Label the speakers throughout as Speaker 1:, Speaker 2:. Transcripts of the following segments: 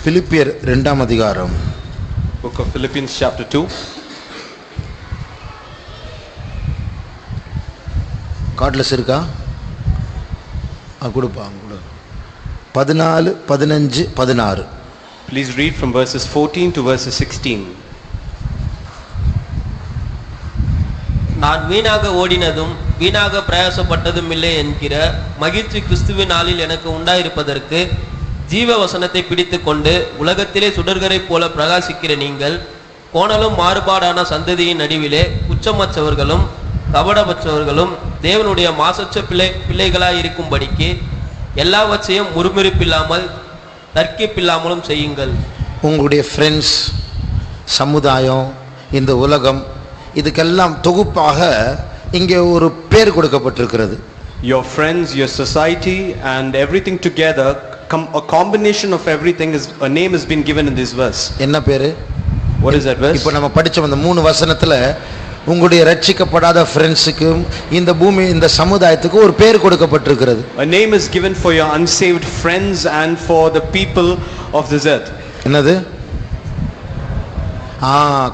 Speaker 1: பிலிப்பியர் 2ஆம் அதிகாரம்.
Speaker 2: Book of Philippians chapter 2.
Speaker 1: Cordless இருக்கா? கொடுப்பா. 14, 15, 16.
Speaker 2: Please read from verses 14 to verses 16.
Speaker 3: நான் வீணாக ஓடினதும் வீணாக பிரயாசப்பட்டதும் இல்லை என்கிற மகிழ்ச்சி கிறிஸ்துவின் நாளில் எனக்கு உண்டாயிருப்பதற்கு ஜீவ வசனத்தை பிடித்து கொண்டு உலகத்திலே சுடர்கரை போல பிரகாசிக்கிற நீங்கள் கோணலும் மாறுபாடான சந்ததியின் நடுவிலே குற்றமற்றவர்களும் கபடமற்றவர்களும் தேவனுடைய மாசற்ற பிள்ளைகளாய் இருக்கும்படிக்கு எல்லாவற்றையும் முறுமுறுப்பில்லாமல் தர்க்கிப்பில்லாமலும் செய்யுங்கள்.
Speaker 1: உங்களுடைய ஃப்ரெண்ட்ஸ், சமுதாயம், இந்த உலகம், இதுக்கெல்லாம் தொகுப்பாக இங்கே ஒரு பேர் கொடுக்கப்பட்டிருக்கிறது.
Speaker 2: Your friends, your society and everything together, a combination of everything, is a name has been given in this verse.
Speaker 1: என்ன பேரு?
Speaker 2: What is that verse?
Speaker 1: இப்போ நம்ம படிச்ச அந்த 3 வசனத்துல உங்களுடைய ரட்சிக்கப்படாத ஃப்ரெண்ட்ஸுக்கும் இந்த பூமி இந்த சமுதாயத்துக்கு ஒரு பேர் கொடுக்கப்பட்டிருக்கிறது.
Speaker 2: A name is given for your unsaved friends and for the people of this earth.
Speaker 1: என்னது?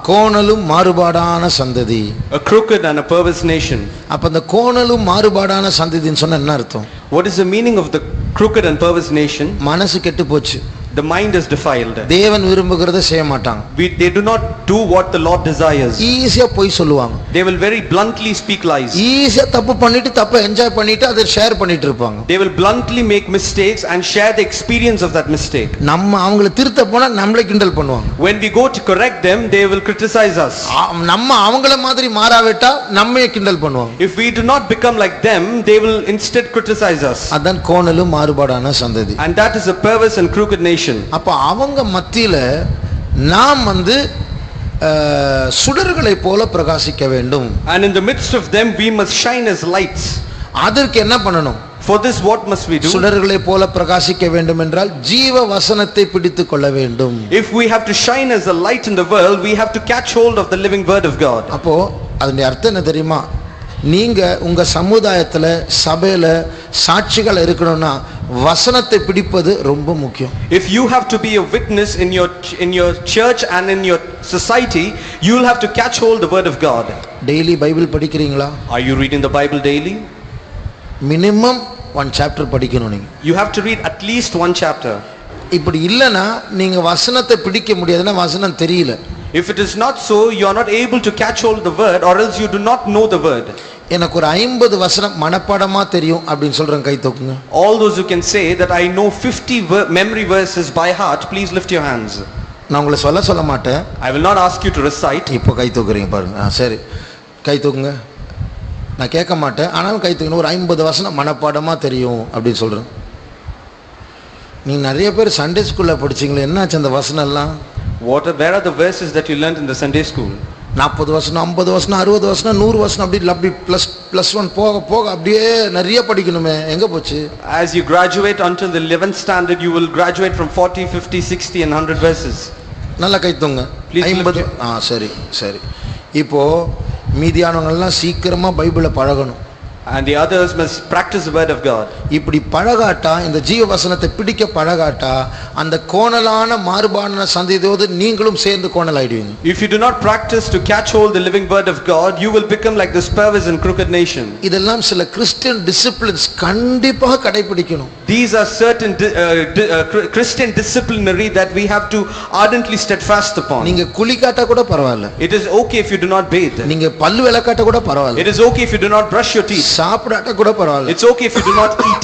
Speaker 1: கோணலும் மாறுபாடான சந்ததி.
Speaker 2: A crooked and a perverse nation.
Speaker 1: அப்ப அந்த கோணலும் மாறுபாடான சந்ததின்னு சொன்னா என்ன அர்த்தம்?
Speaker 2: What is the meaning of the crooked and perverse nation?
Speaker 1: மனசு கெட்டு போச்சு.
Speaker 2: The mind is defiled.
Speaker 1: தேவன் விரும்புகிறதை செய்ய மாட்டாங்க.
Speaker 2: They do not do what the Lord desires.
Speaker 1: ஈஸியா போய் சொல்லுவாங்க.
Speaker 2: They will very bluntly speak lies.
Speaker 1: ஈஸியா தப்பு பண்ணிட்டு தப்பை என்ஜாய் பண்ணிட்டு அதை ஷேர் பண்ணிட்டு இருப்பாங்க.
Speaker 2: They will bluntly make mistakes and share the experience of that mistake.
Speaker 1: நம்ம அவங்களை திருத்த போனா நம்மளை கிண்டல் பண்ணுவாங்க.
Speaker 2: When we go to correct them, they will criticize us.
Speaker 1: நம்ம அவங்கள மாதிரி மாறாவிட்டா நம்மையே கிண்டல் பண்ணுவாங்க.
Speaker 2: If we do not become like them, they will instead criticize us.
Speaker 1: அதான் கோணலும் மாறுபாடான சந்ததி.
Speaker 2: And that is a perverse and crooked nation.
Speaker 1: அப்ப அவங்க மத்தியில நாம் சுடர்களை போல பிரகாசிக்க வேண்டும்.
Speaker 2: And in the midst of them we must shine as lights.
Speaker 1: அதற்கு என்ன பண்ணணும்?
Speaker 2: For this what must we do?
Speaker 1: சுடர்களை போல பிரகாசிக்க வேண்டும் என்றால் ஜீவ வசனத்தை பிடித்துக் கொள்ள வேண்டும்.
Speaker 2: If we have to shine as a light in the world, we have to catch hold of the living word of God.
Speaker 1: அப்போ அதனுடைய அர்த்தம் என்ன தெரியுமா? நீங்க உங்க சமுதாயத்துல சபையில சாட்சிகள் இருக்கணும்னா வசனத்தை பிடிப்பது ரொம்ப முக்கியம்.
Speaker 2: If you have to be a witness in your church and in your society, you will have to catch hold the word of God.
Speaker 1: Daily Bible படிக்கிறீங்களா?
Speaker 2: Are you reading the Bible daily?
Speaker 1: Minimum 1 chapter படிக்கணும் நீங்க.
Speaker 2: You have to read at least 1 chapter.
Speaker 1: இப்படி இல்லனா நீங்க வசனத்தை பிடிக்க முடியாதுன்னா வசனம் தெரியல.
Speaker 2: If it is not so, you are not able to catch hold of the word, or else you do not know the word.
Speaker 1: எனக்கு ஒரு 50 வசனம் மனப்பாடமா தெரியும் அப்படினு சொல்றேன், கை தூக்குங்க.
Speaker 2: All those who can say that I know 50 memory verses by heart, please lift your hands.
Speaker 1: நான் உங்களை சொல்ல மாட்டேன்.
Speaker 2: I will not ask you to recite.
Speaker 1: இப்போ கை தூக்குறீங்க பாருங்க. சரி, கை தூக்குங்க. நான் கேட்க மாட்டேன், ஆனாலும் கை தூக்குங்க. ஒரு 50 வசனம் மனப்பாடமா தெரியும் அப்படினு சொல்றேன். நீங்க நிறைய பேர் சண்டே ஸ்கூல்ல படிச்சீங்களே, என்னாச்சு அந்த வசனம் எல்லாம்?
Speaker 2: Where are the verses that you learned in the Sunday school?
Speaker 1: 40 வசனம், 50 வசனம், 60 வசனம், 100 வசனம், அப்படி plus 1 போக அப்படியே நிறைய படிக்கணுமே, எங்க போச்சு?
Speaker 2: As you graduate until the 11th standard, you will graduate from 40, 50, 60 and 100 verses.
Speaker 1: நல்லா கை தூங்க. 50. சரி. இப்போ மீதியானவங்க எல்லாம் சீக்கிரமா பைபிளை பழகணும்.
Speaker 2: And the others must practice the word of God.
Speaker 1: இப்படி பழகாட்டா, இந்த ஜீவ வசனத்தை பிடிக்க பழகாட்டா, அந்த கோணலான மாறுபாடான சந்ததியோடு நீங்களும் சேர்ந்து கோணலாயிடுவீங்க.
Speaker 2: If you do not practice to catch hold the living word of God, you will become like this perverse and crooked nation.
Speaker 1: இதெல்லாம் சில கிறிஸ்டியன் டிசிப்ளின்ஸ் கண்டிப்பாக கடைபிடிக்கணும்.
Speaker 2: These are certain Christian disciplinary that we have to ardently steadfast upon.
Speaker 1: நீங்க குளிக்காட்டா கூட பரவாயில்லை.
Speaker 2: It is okay if you do not bathe.
Speaker 1: நீங்க பல்லு விளக்காட்ட கூட பரவாயில்லை.
Speaker 2: It is okay if you do not brush your teeth.
Speaker 1: சாப்பிடாட்ட கூட பரவாயில்லை.
Speaker 2: It's okay if you do not eat.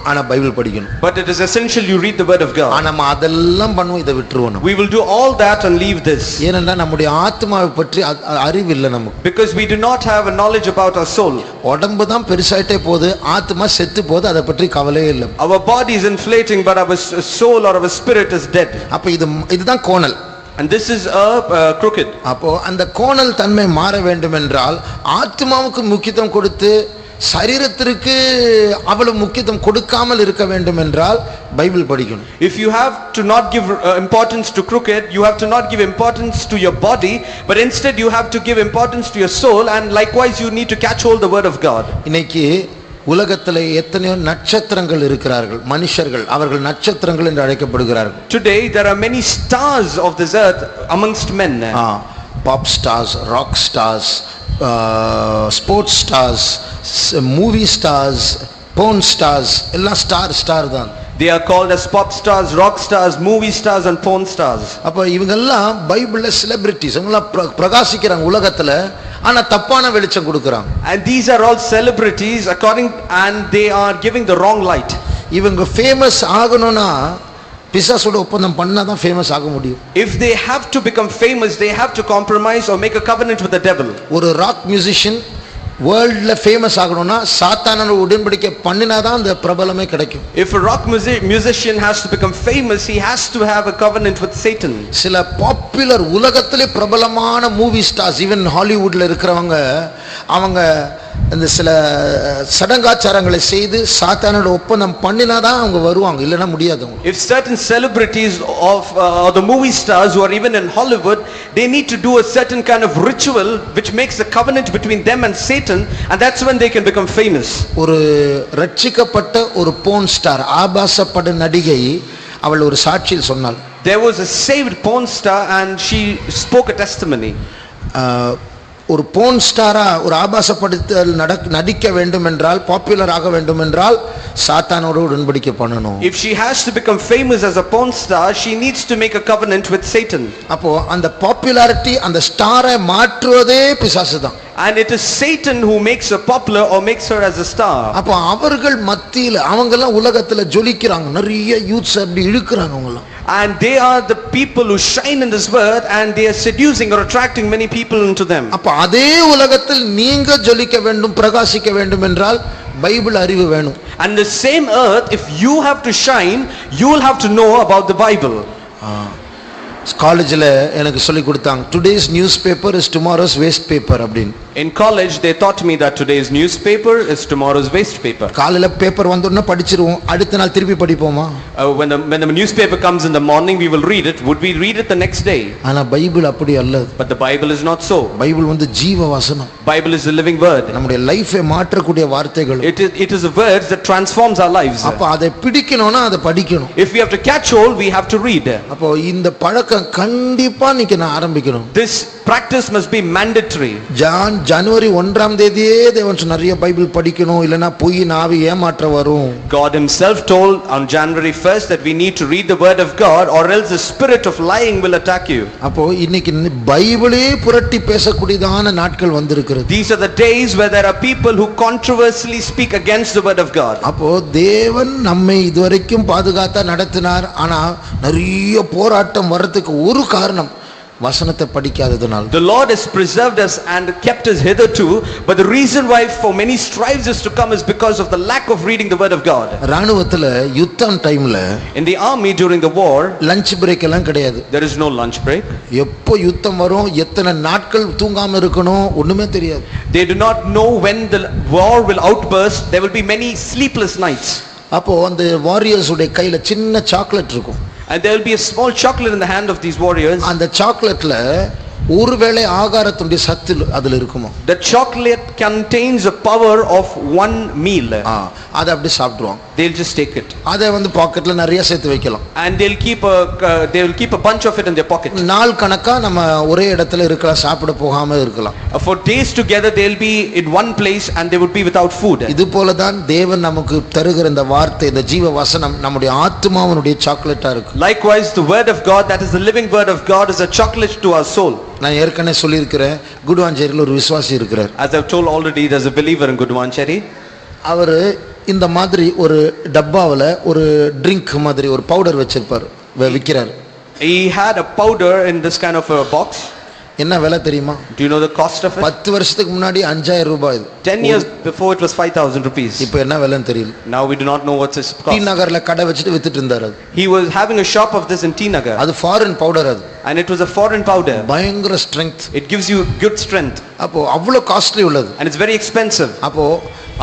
Speaker 1: ஆனா பைபிள் படிக்கணும்.
Speaker 2: But it is essential you read the word of God.
Speaker 1: ஆனா நம்ம அதெல்லாம் பண்ணுவோம், இதை விட்டுருவோம்.
Speaker 2: We will do all that and leave this.
Speaker 1: ஏனென்றா நம்முடைய ஆத்மாவை பற்றி அறிவு இல்லை நமக்கு.
Speaker 2: Because we do not have a knowledge about our soul.
Speaker 1: உடம்பு தான் பெருசாயிட்டே போகுது, ஆத்மா செத்து போகுது, அதை பற்றி கவலையே இல்லை.
Speaker 2: Our body is inflating, but our soul or our spirit is dead.
Speaker 1: அப்ப இதுதான் கோணல்.
Speaker 2: And this is a crooked.
Speaker 1: அப்போ அந்த கோணல் தன்மை மாற வேண்டும் என்றால் ஆத்மாவுக்கு முக்கியத்துவம் கொடுத்து சரீரத்திற்கு அவ்வளவு முக்கியத்துவம் கொடுக்காமல் இருக்க வேண்டும் என்றால் பைபிள் படிக்கணும்.
Speaker 2: If you have to not give importance to cricket, you have to not give importance to your body, but instead you have to give importance to your soul, and likewise you need to catch hold the word of God.
Speaker 1: இன்னைக்கு உலகத்தில் எத்தனையோ நட்சத்திரங்கள் இருக்கிறார்கள், மனுஷர்கள், அவர்கள் நட்சத்திரங்கள் என்று அழைக்கப்படுகிறார்கள்.
Speaker 2: Today there are many stars of this earth amongst men.
Speaker 1: Pop stars, rock stars, sports stars, movie stars, phone stars, எல்லாம் ஸ்டார் தான்.
Speaker 2: They are called as pop stars, rock stars, movie stars and porn stars.
Speaker 1: அப்ப இவங்கெல்லாம் பைபிள்ல celebrities, இவங்கெல்லாம் பிரகாசிக்கிறாங்க உலகத்துல, ஆனா தப்பான வெளிச்சம் கொடுக்கறாங்க.
Speaker 2: And these are all celebrities and they are giving the wrong light.
Speaker 1: இவங்க ஃபேமஸ் ஆகணும்னா பிசாசோட ஒப்பந்தம் பண்ணாதான் ஃபேமஸ் ஆக முடியும்.
Speaker 2: If they have to become famous, they have to compromise or make a covenant with the devil.
Speaker 1: ஒரு rock musician வேர்ல்ட்ல famous ஆகணும்னா சாத்தானோட உடன்படிக்கை பண்ணினாதான் அந்த பிரபலமே கிடைக்கும்.
Speaker 2: If a rock musician has to become famous, he has to have a covenant with Satan.
Speaker 1: சில popular உலகத்திலே பிரபலமான movie stars, even ஹாலிவுட்ல இருக்கிறவங்க, அவங்க இந்த சில சடங்காச்சாரங்களை செய்து சாத்தானோட ஒப்பந்தம் பண்ணினாதான் அவங்க வருவாங்க, இல்லைன்னா முடியாது.
Speaker 2: If certain celebrities of or the movie stars who are even in Hollywood, they need to do a certain kind of ritual which makes a covenant between them and Satan, and that's when they can become famous.
Speaker 1: ஒரு ரட்சிக்கப்பட்ட ஒரு phone star, ஆபாச பட நடிகை, அவள் ஒரு சாட்சியில் சொன்னாள்.
Speaker 2: There was a saved porn star and she spoke a testimony.
Speaker 1: ஒரு போன் ஸ்டாரா ஒரு ஆபாசப்படுத்தல் நடிக்க வேண்டும் என்றால், பாப்புலர் ஆக வேண்டும் என்றால் சாத்தானோடு உடன்படிக்கை பண்ணணும்.
Speaker 2: If she has to become famous as a porn star, she needs to make a covenant with Satan.
Speaker 1: அப்போ அந்த பாப்புலாரிட்டி, அந்த ஸ்டாரை மாற்றுவதே பிசாசு தான்.
Speaker 2: And it is Satan who makes her popular or makes her as a star.
Speaker 1: அப்போ அவர்கள் மத்தியில அவங்கெல்லாம் உலகத்துல ஜொலிக்கிறாங்க, நிறைய யூத்ஸ் அப்படி இழுக்கிறாங்க அவங்கெல்லாம்.
Speaker 2: And they are the people who shine in this world, and they are seducing or attracting many people into them.
Speaker 1: அப்ப அதே உலகத்தில் நீங்க ஜொலிக்க வேண்டும், பிரகாசிக்க வேண்டும் என்றால் பைபிள் அறிவு வேணும்.
Speaker 2: And the same earth, if you have to shine, you will have to know about the Bible.
Speaker 1: காலேஜில் எனக்கு சொல்லி கொடுத்தாங்க, today's news paper is tomorrow's waste paper அப்படின்னு.
Speaker 2: In college they taught me that today's newspaper is tomorrow's waste paper.
Speaker 1: காலையில paper வந்தோடனே படிச்சிருவோம், அடுத்த நாள் திருப்பி படிப்போமா?
Speaker 2: When the newspaper comes in the morning, we will read it. Would we read it the next day?
Speaker 1: ஆனா Bible அப்படி அல்ல.
Speaker 2: But the Bible is not so.
Speaker 1: Bible வந்து ஜீவ வசனம்.
Speaker 2: Bible is the living word.
Speaker 1: நம்முடைய லைஃபை மாற்றக்கூடிய வார்த்தைகள்.
Speaker 2: It is a word that transforms our lives.
Speaker 1: அப்ப அதை பிடிக்கணும்னா அதை படிக்கணும்.
Speaker 2: If we have to catch hold, we have to read.
Speaker 1: அப்போ இந்த பழக்கம் கண்டிப்பா நீங்க ஆரம்பிக்கணும்.
Speaker 2: This practice must be mandatory.
Speaker 1: ஜனவரி 1ஆம் தேதியே தேவன் நிறைய பைபிள் படிக்கணும், இல்லனா பொய் நாவி ஏமாற்ற வரும்.
Speaker 2: God himself told on January 1st that we need to read the word of God, or else the spirit of lying will attack you.
Speaker 1: அப்போ இன்னைக்கு பைபிளே புரட்டி பேசக்கூடியதான நாட்கள் வந்திருக்கிறது.
Speaker 2: These are the days where there are people who controversially speak against the word of God.
Speaker 1: அப்போ தேவன் நம்மை இதுவரைக்கும் பாதுகாத்தா நடத்தினார், ஆனா நிறைய போராட்டம் வர்றதுக்கு ஒரு காரணம் வசனத்தை படிக்காததனால்.
Speaker 2: The Lord has preserved us and kept us hitherto, but the reason why for many strives is to come is because of the lack of reading the word of God.
Speaker 1: ராணுவத்துல யுத்தம் டைம்ல,
Speaker 2: in the army during the war,
Speaker 1: lunch break எல்லாம் கிடையாது.
Speaker 2: there is no lunch break.
Speaker 1: எப்போ யுத்தம் வரும், எத்தனை நாட்கள் தூங்காம இருக்கணும், ஒண்ணுமே தெரியாது.
Speaker 2: They do not know when the war will outburst. There will be many sleepless nights.
Speaker 1: அப்போ அந்த வாரியர்ஸ் உடைய கையில சின்ன சாக்லேட் இருக்கும்.
Speaker 2: And there will be a small chocolate in the hand of these warriors.
Speaker 1: அந்த சாக்லேட்ல ஒருவேளை ஆகாரத்துடைய சத்து அதுல இருக்குமா?
Speaker 2: The chocolate contains a power of one meal.
Speaker 1: அதை அப்படி சாப்பிடுவாங்க.
Speaker 2: They'll just take it.
Speaker 1: அதை வந்து பாக்கெட்ல நிறைய சேர்த்து வைக்கலாம்.
Speaker 2: And they'll keep a bunch of it in their pocket.
Speaker 1: நாள் கணக்கா நம்ம ஒரே இடத்துல இருக்கலாம், சாப்பிட போகாம இருக்கலாம்.
Speaker 2: For days together they'll be in one place and they would be without food.
Speaker 1: இது போல தான் தேவன் நமக்கு தருகிற இந்த வார்த்தை, இந்த ஜீவ வசனம் நம்முடைய ஆத்துமாவினுடைய சாக்லேட்டா இருக்கு.
Speaker 2: Likewise the word of God, that is the living word of God, is a chocolate to our soul.
Speaker 1: நான் ஏற்கனவே சொல்லியிருக்கிறேன், குடுவாஞ்சேரியில் ஒரு விசுவாசி இருக்கிறார்.
Speaker 2: As I've told already, there's a believer in Guduvancheri.
Speaker 1: அவரு இந்த மாதிரி ஒரு டப்பாவில் ஒரு ட்ரிங்க் மாதிரி ஒரு பவுடர் வச்சிருப்பார், விற்கிறார்.
Speaker 2: He had a powder in this kind of a box.
Speaker 1: என்ன விலை தெரியுமா?
Speaker 2: Do you know the cost of it?
Speaker 1: 10 வருஷத்துக்கு முன்னாடி 5000 ரூபாய்.
Speaker 2: 10 years before it was 5000 rupees.
Speaker 1: இப்போ என்ன விலைன்னு தெரியல.
Speaker 2: Now we do not know what's its cost.
Speaker 1: T நகர்ல கடை வச்சிட்டு வித்துட்டு இருந்தார்.
Speaker 2: He was having a shop of this in T Nagar.
Speaker 1: அது ஃபாரின் பவுடர் அது.
Speaker 2: And it was a foreign powder.
Speaker 1: பயங்கர strength.
Speaker 2: It gives you good strength.
Speaker 1: அப்போ அவ்வளோ காஸ்ட்லி உள்ளது.
Speaker 2: And it's very expensive.
Speaker 1: அப்போ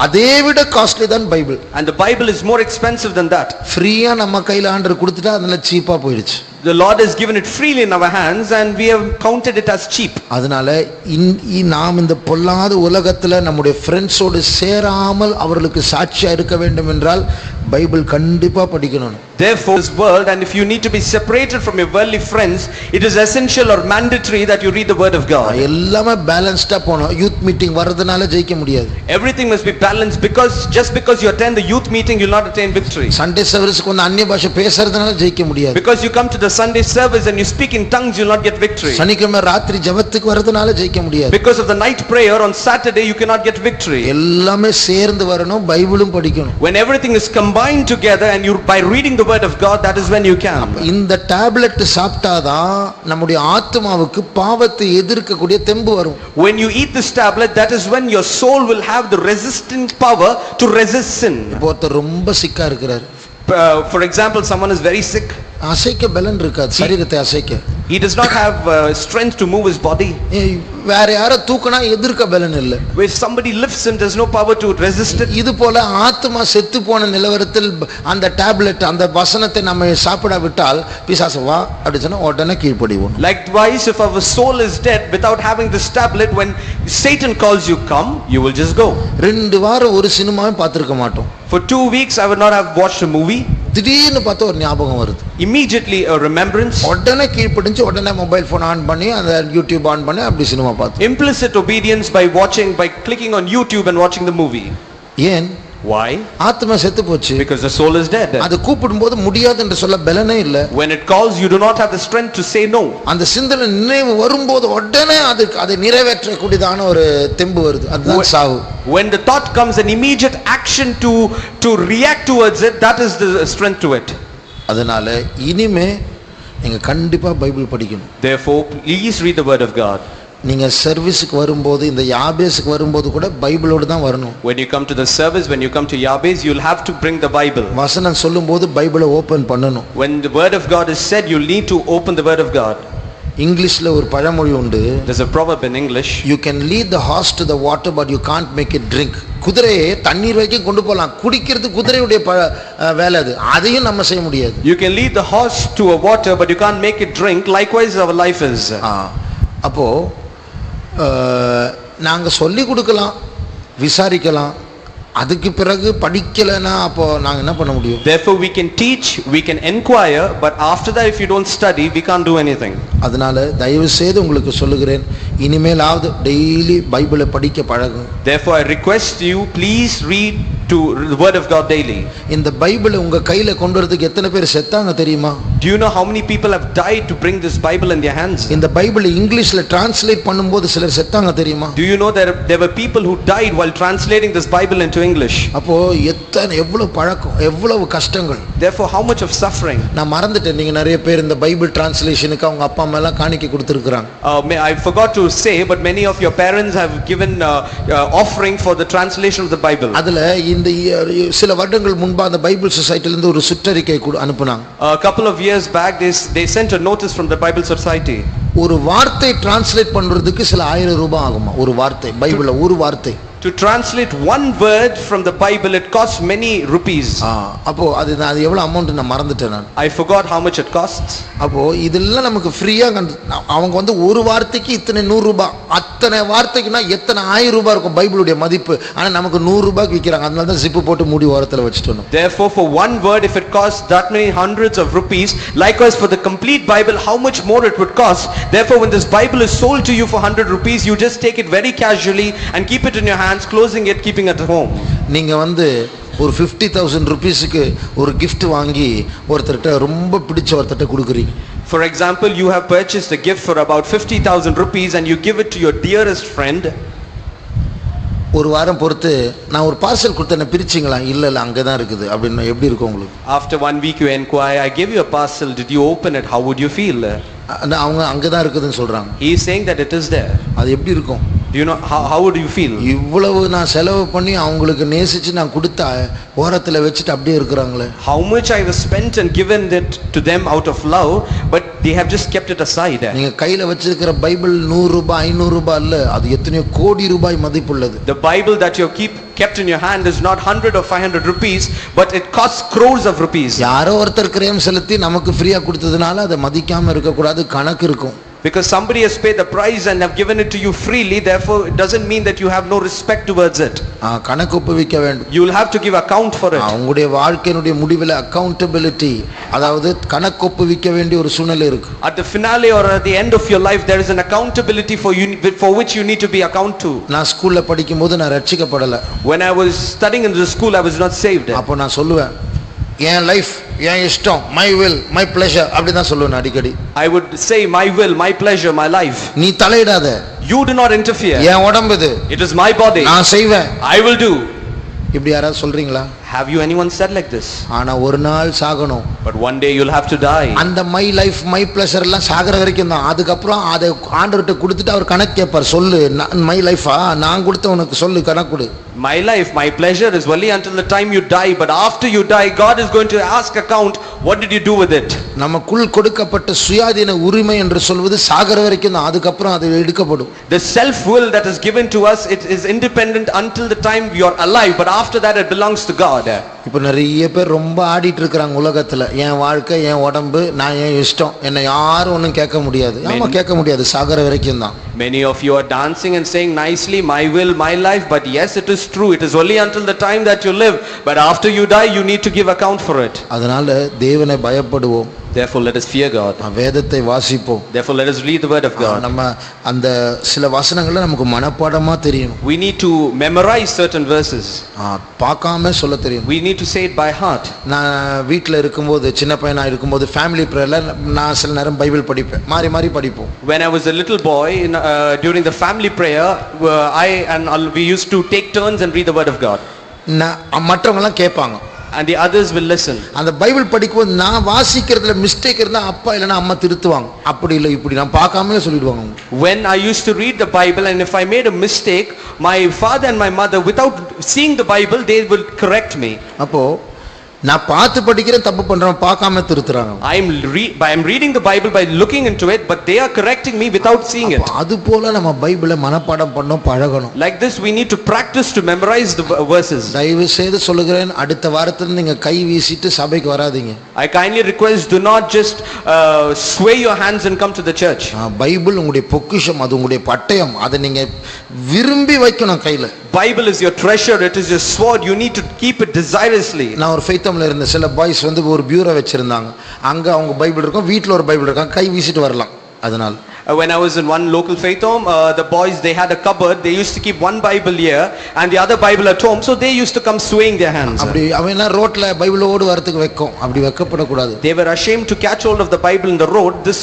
Speaker 1: அதே விட காஸ்ட்லி தான் Bible.
Speaker 2: And the Bible is more expensive than that.
Speaker 1: ஃப்ரீயா நம்ம கையில ஆண்டவர் கொடுத்துட்டா அதனால சீப்பா போயிடுச்சு.
Speaker 2: The Lord has given it freely in our hands and we have counted it as cheap.
Speaker 1: அதனால நாம் இந்த பொல்லாத உலகத்துல நம்முடைய ஃப்ரெண்ட்ஸோடு சேராமல் அவர்களுக்கு சாட்சியா இருக்க வேண்டும் என்றால் பைபிள் கண்டிப்பா படிக்கணும்.
Speaker 2: Therefore this world, and if you need to be separated from your worldly friends, it is essential or mandatory that you read the word of God.
Speaker 1: எல்லாமே பேலன்ஸ்டா போணும். யூத் மீட்டிங் வரதுனால ஜெயிக்க முடியாது.
Speaker 2: Everything must be balanced, because just because you attend the youth meeting you will not attain victory.
Speaker 1: Sunday சர்வீஸ்க்கு வந்து அந்நிய பாஷை பேசுறதுனால ஜெயிக்க முடியாது.
Speaker 2: Because you come to the Sunday service and you speak in tongues you will not get victory.
Speaker 1: சனிக்கிழமை ராத்திரி ஜெபத்துக்கு வரதுனால ஜெயிக்க முடியாது.
Speaker 2: Because of the night prayer on Saturday you cannot get victory.
Speaker 1: எல்லாமே சேர்ந்து வரணும். பைபிளும் படிக்கணும்.
Speaker 2: When everything is combined together and you by reading the word of God, that is when you can.
Speaker 1: இந்த டேப்லெட் சாப்பிட்டாதான் நம்முடைய ஆத்மாவுக்கு பாவத்தை எதிர்க்கக்கூடிய தெம்பு வரும்.
Speaker 2: When you eat this tablet, that is when your soul will have the resistant power to resist sin.
Speaker 1: இப்போ ஒருத்தர் ரொம்ப சிக்கா இருக்கிறார்.
Speaker 2: For example, someone is very sick.
Speaker 1: அசைக்க பலன் இருக்காது. சரீரத்தை அசைக்க.
Speaker 2: He does not have strength to move his body.
Speaker 1: வேற யாரை தூக்குனா எதிர்க்க பலன் இல்லை.
Speaker 2: If somebody lifts him, there's no power to resist it.
Speaker 1: இது போல ஆத்மா செத்து போன நிலவரத்தில் அந்த டேப்லெட் அந்த வசனத்தை நம்ம சாப்பிட விட்டால் பிசாசு வா அப்படி சொன்னா உடனே கீழ்ப்படிவோம்.
Speaker 2: Likewise, if our soul is dead without having this tablet, when Satan calls you come, you will just go.
Speaker 1: 2 வாரம் ஒரு சினிமாவை பார்த்திருக்க மாட்டோம்.
Speaker 2: For 2 weeks I would not have watched a movie.
Speaker 1: திடீர்னு பார்த்தா ஒரு ஞாபகம் வருது.
Speaker 2: Immediately a remembrance.
Speaker 1: உடனே கீழ்ப்படிஞ்சு உடனே மொபைல் போன் ஆன் பண்ணி அந்த யூடியூப் ஆன் பண்ணி அப்படி சினிமா பார்த்தோம்.
Speaker 2: Implicit obedience by clicking on YouTube and watching the movie.
Speaker 1: ஏன்?
Speaker 2: Why?
Speaker 1: ஆத்மா செத்து போச்சு.
Speaker 2: Because the soul is dead.
Speaker 1: அது கூப்பிடும்போது முடியாது என்று சொல்ல பலனே இல்ல.
Speaker 2: When it calls, you do not have the strength to say no.
Speaker 1: அந்த சிந்தனை நினைவு வரும்போது உடனே அதை நிறைவேற்றக்கூடியதான ஒரு தெம்பு வருது. அதுதான் சாவு.
Speaker 2: When the thought comes, an immediate action to react towards it, that is the strength to it.
Speaker 1: அதனால இனிமே நீங்க கண்டிப்பா பைபிள் படிக்கணும்.
Speaker 2: Therefore, please read the word of God.
Speaker 1: நீங்க சர்வீஸ்க்கு வரும்போது இந்த யாபேஸ்க்கு வரும்போது கூட பைபிளோடு தான் வரணும்.
Speaker 2: When you come to the service, when you come to Yabes, you'll have to bring the Bible.
Speaker 1: வசனம் சொல்லும்போது பைபிளை ஓபன் பண்ணணும்.
Speaker 2: When the word of God is said, you'll need to open the word of God.
Speaker 1: இங்கிலீஷ்ல ஒரு பழமொழி உண்டு.
Speaker 2: There's a proverb in English.
Speaker 1: You can lead the horse to the water but you can't make it drink. குதிரையை தண்ணீர் வரைக்கும் கொண்டு போலாம். குடிக்கிறது குதிரையுடைய வேலை அது. அதையும் நம்ம செய்ய முடியாது.
Speaker 2: You can lead the horse to a water but you can't make it drink. Likewise our life is.
Speaker 1: அப்போ நாங்க சொல்லி கொடுக்கலாம், விசாரிக்கலாம். அதுக்கு பிறகு படிக்கலனா அப்போ நாங்க என்ன பண்ண முடியும்?
Speaker 2: Therefore we can teach, we can inquire, but after that if you don't study, we can't do anything.
Speaker 1: அதனால தயவு செய்து உங்களுக்கு சொல்லுகிறேன், இனிமேலாவது டெய்லி பைபிளை படிக்க பழகுங்க.
Speaker 2: Therefore I request you, please read to the word of God daily.
Speaker 1: இந்த பைபிளை உங்க கையில கொண்டு வரதுக்கு எத்தனை பேர் செத்தாங்க தெரியுமா?
Speaker 2: Do you know how many people have died to bring this Bible in their hands?
Speaker 1: இந்த பைபிளை இங்கிலீஷ்ல டிரான்ஸ்லேட் பண்ணும்போது சிலர் செத்தாங்க தெரியுமா?
Speaker 2: Do you know there were people who died while translating this Bible into English?
Speaker 1: அப்போ எவ்வளவு பழக்கம், எவ்வளவு கஷ்டங்கள்.
Speaker 2: Therefore how much of suffering.
Speaker 1: நான் மறந்துட்டேன், நீங்க நிறைய பேர் இந்த பைபிள் டிரான்ஸ்லேஷனுக்கு அவங்க அப்பா அம்மா எல்லாம் காணிக்கை கொடுத்திருக்காங்க.
Speaker 2: I forgot to say, but many of your parents have given offering for the translation of the Bible.
Speaker 1: அதுல இந்த சில வருடங்கள் முன்பா அந்த பைபிள் சொசைட்டில இருந்து ஒரு சுற்றறிக்கை அனுப்புனாங்க.
Speaker 2: A couple of years back they sent a notice from the Bible Society.
Speaker 1: ஒரு வார்த்தை டிரான்ஸ்லேட் பண்றதுக்கு சில 1000 ரூபாய் ஆகுமா? ஒரு வார்த்தை பைபிள்ல ஒரு வார்த்தை.
Speaker 2: To translate one word from the Bible, it costs many rupees.
Speaker 1: அப்போ அது எவ்வளவு அமௌண்ட் நான் மறந்துட்டேன் நான்.
Speaker 2: I forgot how much it costs.
Speaker 1: அப்போ இதெல்லாம் நமக்கு ஃப்ரீயா அவங்க வந்து ஒரு வார்த்தைக்கு இத்தனை 100 ரூபாய், அத்தனை வார்த்தைக்குனா எத்தனை 1000 ரூபாய் இருக்கும் பைபிளுடைய மதிப்பு. ஆனா நமக்கு 100 ரூபாய்க்கு விக்கிறாங்க. அதனால தான் ஜிப் போட்டு மூடி ஓரத்துல வச்சிட்டோம்.
Speaker 2: Therefore for one word, if it costs that many hundreds of rupees, likewise for the complete Bible, how much more it would cost. Therefore when this Bible is sold to you for 100 rupees, you just take it very casually and keep it in your hand, closing it, keeping it at home.
Speaker 1: நீங்க வந்து ஒரு 50,000 ரூபீஸ்க்கு ஒரு gift வாங்கி ஒருத்தர்ட்ட ரொம்ப பிடிச்ச ஒருத்தர்ட்ட கொடுக்குறீங்க.
Speaker 2: For example, you have purchased a gift for about 50,000 rupees and you give it to your dearest friend.
Speaker 1: ஒரு வாரம் பொறுத்து நான் ஒரு பார்சல் கொடுத்தேன், பிரிச்சிங்களா? இல்ல அங்க தான் இருக்குது அப்படினா எப்படி இருக்கும் உங்களுக்கு?
Speaker 2: After 1 week you inquire, I gave you a parcel, did you open it? How would you feel?
Speaker 1: அவங்க அங்க தான் இருக்குதுன்னு சொல்றாங்க.
Speaker 2: He is saying that it is there.
Speaker 1: அது எப்படி இருக்கும்?
Speaker 2: Do you know how would you feel?
Speaker 1: இவ்வளவு நான் செலவு பண்ணி அவங்களுக்கு நேசிச்சு நான் கொடுத்த ஓரத்துல வச்சுட்டு அப்படியே இருக்கிறாங்களே.
Speaker 2: How much I have spent and given it to them out of love, but they have just kept it aside.
Speaker 1: நீங்க கையில வச்சிருக்கிற பைபிள் 100 ரூபாய் 500 ரூபாய் இல்ல, அது எத்தனையோ கோடி ரூபாய் மதிப்புள்ளது.
Speaker 2: The Bible that you kept in your hand is not 100 or 500 rupees, but it costs crores of rupees.
Speaker 1: யாரோ ஒருத்தர் கிரயம் செலுத்தி நமக்கு ஃப்ரீயா கொடுத்ததுனால அதை மதிக்காம இருக்க கூடாது, கணக்கு இருக்கும்.
Speaker 2: Because somebody has paid the price and have given it to you freely, therefore it doesn't mean that you have no respect towards it.
Speaker 1: கணக்கு ஒப்புவிக்க வேண்டும்.
Speaker 2: You will have to give account for it.
Speaker 1: உங்களுடைய வாழ்க்கையினுடைய முடிவில் accountability, அதாவது கணக்கு ஒப்புவிக்க வேண்டிய ஒரு சூழ்நிலை இருக்கு.
Speaker 2: At the finale or at the end of your life there is an accountability for which you need to be account to.
Speaker 1: நான் ஸ்கூல்ல படிக்கும்போது நான் ரட்சிக்கப்படல.
Speaker 2: When I was studying in the school I was not saved.
Speaker 1: அப்போ நான் சொல்லுவேன், என் life என் இஷ்டம், my will my pleasure அப்படி தான் சொல்லுவேன் அடிக்கடி.
Speaker 2: I would say my will, my pleasure, my life.
Speaker 1: நீ தலையிடாத.
Speaker 2: You do not interfere.
Speaker 1: என் உடம்பு இது.
Speaker 2: It is my body.
Speaker 1: நான் செய்வேன்.
Speaker 2: I will do.
Speaker 1: இப்படி யாராவது சொல்றீங்களா?
Speaker 2: Have you anyone said like this?
Speaker 1: ஆனா ஒரு நாள் சாகணும்.
Speaker 2: But one day you'll have to die.
Speaker 1: அந்த மை லைஃப் மை பிளஷர் எல்லாம் சாகற வரைக்கும் தான். அதுக்கப்புறம் அதை ஆண்டவர்கிட்ட கொடுத்துட்டு அவர் கணக்கு கேட்பார். சொல்லு, மை லைஃபா நான் கொடுத்த உனக்கு சொல்லு, கணக்கு கொடு.
Speaker 2: My life, my pleasure is only until the time you die, but after you die God is going to ask account, what did you do with it?
Speaker 1: நமக்குள் கொடுக்கப்பட்ட சுயாதீன உரிமை என்று சொல்வது சாகற வரைக்கும் தான். அதுக்கப்புறம் அது எடுக்கப்படும்.
Speaker 2: The self will that is given to us, it is independent until the time you are alive, but after that it belongs to God.
Speaker 1: இப்போ நிறைய பேர் ரொம்ப ஆடிட்டு இருக்காங்க உலகத்துல, என் வாழ்க்கை என் உடம்பு நான் என் இஷ்டம், என்னை யாரும் ஒன்றும் கேட்க முடியாது. ஆமா, கேட்க முடியாது, சாகர வரைக்கும் தான்.
Speaker 2: Many of you are dancing and saying nicely, my will, my life, but yes, it is true, it is only until the time that you live, but after you die you need to give account for it.
Speaker 1: அதனால தேவனை பயப்படுவோம்.
Speaker 2: Therefore let us fear God.
Speaker 1: வேதத்தை வாசிப்போம்.
Speaker 2: Therefore let us read the word of God.
Speaker 1: நம்ம அந்த சில வசனங்களை நமக்கு மனப்பாடமா தெரியணும்.
Speaker 2: We need to memorize certain verses.
Speaker 1: பார்க்காம சொல்ல தெரியும்.
Speaker 2: We need to say it by heart.
Speaker 1: நான் வீட்டில் இருக்கும்போது, சின்ன பையனா இருக்கும்போது ஃபேமிலி ப்ரேயர்ல நான் சில நேரம் பைபிள் படிப்பேன், மாறி மாறி படிப்போம்.
Speaker 2: When I was a little boy, during the family prayer, we used to take turns and read the word of God.
Speaker 1: மற்றவங்க எல்லாம் கேட்பாங்க.
Speaker 2: And the others will listen.
Speaker 1: அந்த பைபிள் படிக்கும்போது நான் வாசிக்கிறதுல மிஸ்டேக் இருந்தா அப்பா இல்லைன்னா அம்மா திருத்துவாங்க. அப்படி இல்லை இப்படி நான் பார்க்காமலே சொல்லிடுவாங்க.
Speaker 2: When I used to read the Bible and if I made a mistake, my father and my mother, without seeing the Bible, they will correct me.
Speaker 1: அப்போ நான் பார்த்து படிக்கிறேன், தப்பு பண்றேன், பார்க்காம திருத்துறாங்க.
Speaker 2: I am reading the Bible by looking into it, but they are correcting me without seeing it.
Speaker 1: அது போல நம்ம பைபிளை மனப்பாடம் பண்ண பழகணும்.
Speaker 2: Like this we need to practice to memorize the verses.
Speaker 1: தயவு செய்து சொல்லுகிறேன், அடுத்த வாரத்துல நீங்க கை வீசிட்டு சபைக்கு வராதீங்க.
Speaker 2: I kindly request, do not just sway your hands and come to the church.
Speaker 1: Bible உங்களுடைய பொக்கிஷம், அது உங்களுடைய பட்டயம், அதை நீங்க விரும்பி வைக்கணும் கையில.
Speaker 2: Bible is your treasure, it is your sword, you need to keep it desirously.
Speaker 1: நான் ஒரு ஃபெய்த்தம்ல இருந்த சில பாய்ஸ் ஒரு பியூரோ வச்சிருந்தாங்க. அங்க அவங்க பைபிள் இருக்கும், வீட்ல ஒரு பைபிள் இருக்கும், கை வீசிட்டு வரலாம். அதனால
Speaker 2: When I was in one local faith home, the boys, they had a cupboard, they used to keep one Bible here and the other Bible at home, so they used to come swaying their hands.
Speaker 1: அப்படி அவனா ரோட்ல Bible ஓடு வரதுக்கு வைக்கும், அப்படி வைக்கப்பட கூடாது.
Speaker 2: They were ashamed to catch hold of the Bible in the road. This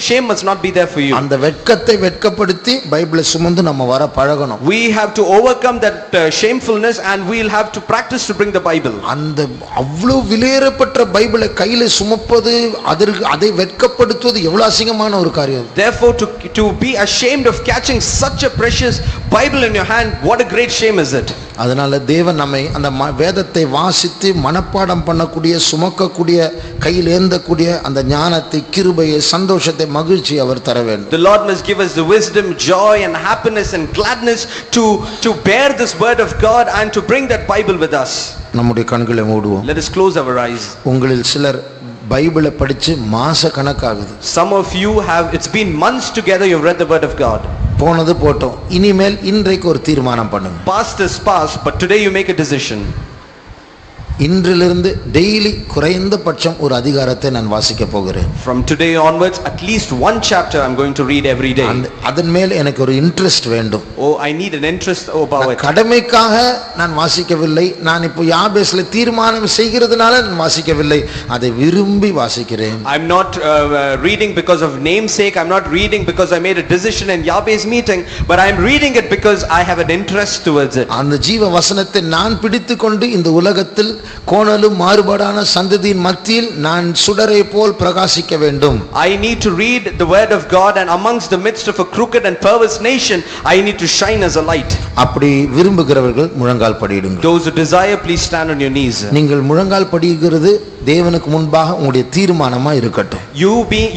Speaker 2: shame must not be there for you.
Speaker 1: அந்த வெட்கத்தை வெட்கப்படுத்தி பைபிளை சுமந்து நம்ம வர பழகணும்.
Speaker 2: We have to overcome that shamefulness and we'll have to practice to bring the Bible.
Speaker 1: அந்த அவ்வளவு விலையேறப்பட்ட பைபிளை கையில சுமப்பது, அதை வெட்கப்படுத்துவது எவ்வளவு அசிங்கமான ஒரு காரியம்.
Speaker 2: Therefore to be ashamed of catching such a precious Bible in your hand, what a great shame is it.
Speaker 1: அதனால தேவன் நம்மை அந்த வேதத்தை வாசித்து மனப்பாடம் பண்ணக்கூடிய, சுமக்கக்கூடிய, கையில் ஏந்தக்கூடிய அந்த ஞானத்தை, கிருபையை, சந்தோஷத்தை, மகிழ்ச்சி அவர் தர வேண்டும்.
Speaker 2: The Lord must give us the wisdom, joy and happiness and gladness to bear this word of God and to bring that Bible with us.
Speaker 1: நம்முடைய கண்களை மூடுவோம்.
Speaker 2: Let us close our eyes.
Speaker 1: உங்களில் சிலர் பைபிளை படிச்சு மாச கணக்காகுது.
Speaker 2: Some of you have, it's been months together you've read the word of God.
Speaker 1: போனது போட்டோம், இனிமேல் இன்றைக்கு ஒரு தீர்மானம் பண்ணுங்க.
Speaker 2: Past is past, but today you make a decision.
Speaker 1: இன்றிலிருந்து டெய்லி குறைந்தபட்சம் ஒரு அதிகாரத்தை நான் வாசிக்க போகிறேன்.
Speaker 2: From today onwards, at least one chapter I'm going to read every day.
Speaker 1: அதன் மேல் எனக்கு ஒரு இன்ட்ரெஸ்ட் வேண்டும்.
Speaker 2: Oh, I need an interest about it.
Speaker 1: கடமைக்காக நான் வாசிக்கவில்லை, நான் இப்போ யாபேஸ்ல தீர்மானம் செய்கிறதுனால நான் வாசிக்கவில்லை, அதை விரும்பி வாசிக்கிறேன்.
Speaker 2: I'm not reading because of namesake, I'm not reading because I made a decision in Yahweh's meeting, but I'm reading it because I have an interest towards it.
Speaker 1: அந்த ஜீவ வசனத்தை நான் பிடித்துக்கொண்டு இந்த உலகத்தில் கோணலும் மாறுபாடான சந்ததியின் மத்தியில் நான் சுடரை போல் பிரகாசிக்க வேண்டும்.
Speaker 2: I need to read the word of God, and amongst the midst of a crooked and perverse nation, I need to shine as a light.
Speaker 1: அப்படி விரும்புகிறவர்கள் முழங்கால் படியிடுங்கள்.
Speaker 2: Those who desire, please stand on your knees.
Speaker 1: நீங்கள் முழங்கால் படியிடுகிறது தேவனுக்கு முன்பாக உங்களுடைய தீர்மானமா இருக்கட்டும்.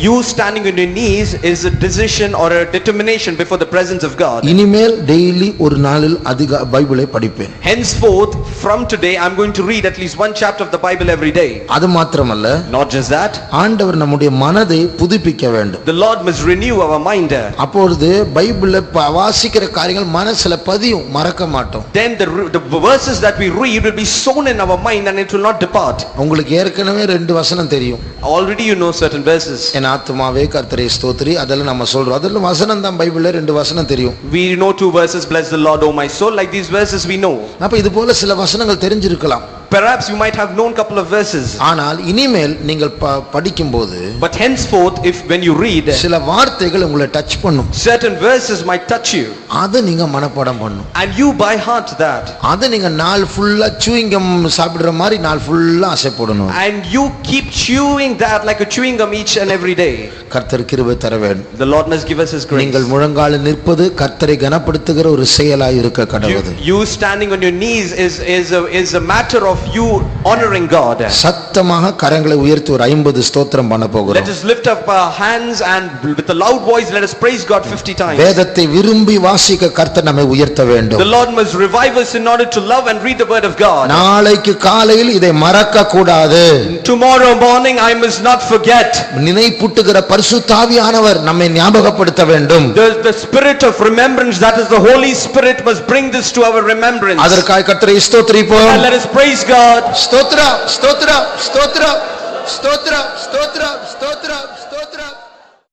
Speaker 2: You standing on your knees is a decision or a determination before the presence of God.
Speaker 1: இனிமேல் டெய்லி ஒரு நாளில் அதிக பைபிளை படிப்பேன்.
Speaker 2: Henceforth, from today, I'm going to read at least one chapter of the Bible every day.
Speaker 1: அது மாத்திரமல்ல,
Speaker 2: Not just that,
Speaker 1: ஆண்டவர் நம்முடைய மனதை புதுப்பிக்க வேண்டும்.
Speaker 2: the Lord must renew our mind.
Speaker 1: அப்பொழுது பைபிளை வாசிக்கிற காரியங்கள் மனசுல பதியும், மறக்க மாட்டோம்.
Speaker 2: Then the verses that we read will be sown in our mind and it will not depart.
Speaker 1: உங்களுக்கு ஏற்கனவே 2 வசனம் தெரியும்.
Speaker 2: Already you know certain verses.
Speaker 1: என் ஆத்துமாவே கர்த்தரை ஸ்தோத்திரி, அதெல்லாம் நம்ம சொல்றோம். அதெல்லாம் வசனம் தான், பைபிள்ல 2 வசனம் தெரியும்.
Speaker 2: We know 2 verses, bless the Lord, O my soul. Like these verses we know.
Speaker 1: அப்ப இது போல சில வசனங்கள் தெரிஞ்சிருக்கலாம்.
Speaker 2: Perhaps you might have known couple of verses.
Speaker 1: ஆனால் இனிமேல் நீங்கள் படிக்கும்போது,
Speaker 2: But henceforth, when you read,
Speaker 1: சில வார்த்தைகள் உங்களை டச் பண்ணும்.
Speaker 2: certain verses might touch you.
Speaker 1: அதை நீங்க மனப்பாடம் பண்ணும்.
Speaker 2: And you by heart that.
Speaker 1: அதை நீங்க நாள் ஃபுல்லா chewing gum சாப்பிடுற மாதிரி நாள் ஃபுல்லா ஆசை போடணும்.
Speaker 2: And you keep chewing that like a chewing gum each and every day.
Speaker 1: கர்த்தர் கிருபை தர வேண்டும்.
Speaker 2: The Lord must give us His grace.
Speaker 1: நீங்கள் முழங்காலில் நிற்பது கர்த்தரை கனப்படுத்துகிற ஒரு செயலாய் இருக்க கடவுது.
Speaker 2: You standing on your knees is a matter of you honoring God.
Speaker 1: சத்தமாக கரங்களை உயர்த்தி ஒரு 50 ஸ்தோத்திரம் பண்ண போகிறோம்.
Speaker 2: Let us lift up our hands and with a loud voice let us praise God 50 times.
Speaker 1: வேதத்தை விரும்பி வாசிக்க கர்த்தர் நம்மை உயர்த்த வேண்டும்.
Speaker 2: The Lord must revive us in order to love and read the word of God.
Speaker 1: நாளைக்கு காலையில் இதை மறக்க கூடாது.
Speaker 2: Tomorrow morning I must not forget.
Speaker 1: நினைப்பூட்டுகிற பரிசுத்த ஆவியானவர் நம்மை ஞாபகப்படுத்த வேண்டும்.
Speaker 2: The spirit of remembrance, that is the Holy Spirit, must bring this to our remembrance.
Speaker 1: அதற்காக கர்த்தரை ஸ்தோத்திரிப்போம்.
Speaker 2: And let us praise God.
Speaker 1: ஸ்தோத்திரம் ஸ்தோத்திரம் ஸ்தோத்திரம் ஸ்தோத்திரம் ஸ்தோத்திரம் ஸ்தோத்திரம்